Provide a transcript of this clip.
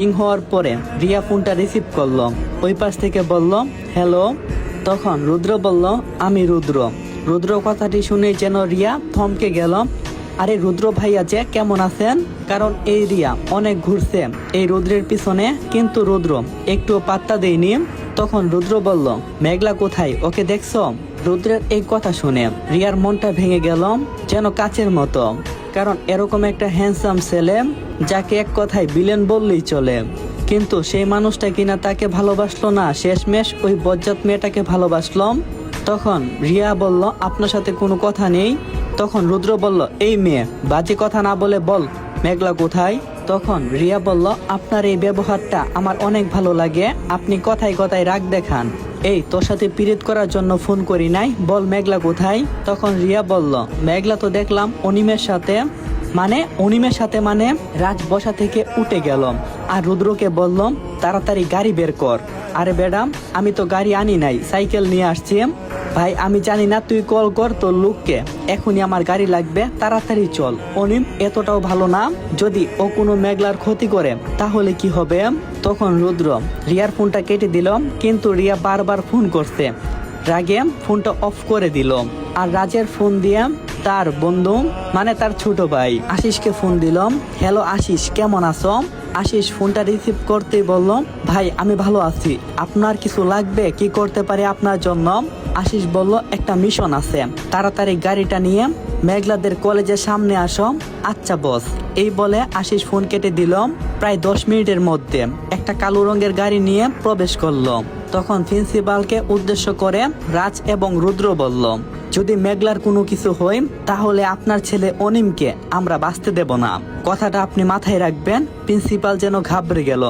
Ring হওয়ার পরে রিয়া ফোনটা রিসিভ করলো। ওই পাশ থেকে বলল, হ্যালো। তখন রুদ্র বলল, আমি রুদ্র। রুদ্র কথাটি শুনে যেন রিয়া থমকে গেল। আরে রুদ্র ভাইয়া যে কেমন আছেন? কারণ এই রিয়া অনেক ঘুরছে এই রুদ্রের পিছনে, কিন্তু রুদ্র একটুও পাত্তা দেয়নি। তখন রুদ্র বলল, মেঘলা কোথায়, ওকে দেখছো? রুদ্রের এই কথা শুনে রিয়ার মনটা ভেঙে গেল যেন কাচের মতো। কারণ এরকম একটা হ্যান্ডসাম ছেলে, যাকে এক কথায় ভিলেন বললেই চলে, কিন্তু সেই মানুষটা কিনা তাকে ভালোবাসলো না, শেষমেশ ওই বজ্জাত মেয়েটাকে ভালোবাসলো। তখন রিয়া বলল, আপনার সাথে কোনো কথা নেই। তখন রুদ্র বলল, এই মেয়ে বাজে কথা না বলে বল মেঘলা কোথায়। তখন রিয়া বলল, আপনার এই ব্যবহারটা আমার অনেক ভালো লাগে, আপনি কথায় কথায় রাগ দেখান। এই তোর সাথে পিরিত করার জন্য ফোন করি নাই, বল মেঘলা কোথায়। তখন রিয়া বলল, মেঘলা তো দেখলাম অনিমের সাথে। মানে রাজ বসা থেকে উঠে গেল। আর রুদ্রকে বললাম, তাড়াতাড়ি গাড়ি বের কর। আরে ম্যাডাম, আমি তো গাড়ি আনি নাই, সাইকেল নিয়ে আসছি। ভাই আমি জানি না, তুই কল কর তোর লোককে, এখনই আমার গাড়ি লাগবে, তাড়াতাড়ি চল। অনিম এতটাও ভালো না, যদি ও কোনো মেঘলার ক্ষতি করে তাহলে কি হবে। তখন রুদ্র রিয়ার ফোনটা কেটে দিল, কিন্তু রিয়া বারবার ফোন করছে। রাগে ফোনটা অফ করে দিল। আর রাজের ফোন দিয়ে তার বন্ধু মানে তার ছোট ভাই আশিসকে ফোন দিলাম। হ্যালো আশিস, কেমন আছো? আশিস ফোনটা রিসিভ করতেই বলল, ভাই আমি ভালো আছি, আপনার কিছু লাগবে, কি করতে পারি আপনার জন্য? আশিস বলল, একটা মিশন আছে, তাড়াতাড়ি গাড়িটা নিয়ে মেঘলাদের কলেজের সামনে আসো। আচ্ছা বস। এই বলে আশিস ফোন কেটে দিল। প্রায় 10 মিনিটের মধ্যে একটা কালো রঙের গাড়ি নিয়ে প্রবেশ করলো। তখন প্রিন্সিপালকে উদ্দেশ্য করে রাজ এবং রুদ্র বলল, যদি মেঘলার কোনো কিছু হয় তাহলে আপনার ছেলে অনিমকে আমরা বাঁচতে দেব না, কথাটা আপনি মাথায় রাখবেন। প্রিন্সিপাল যেন ঘাবড়ে গেল।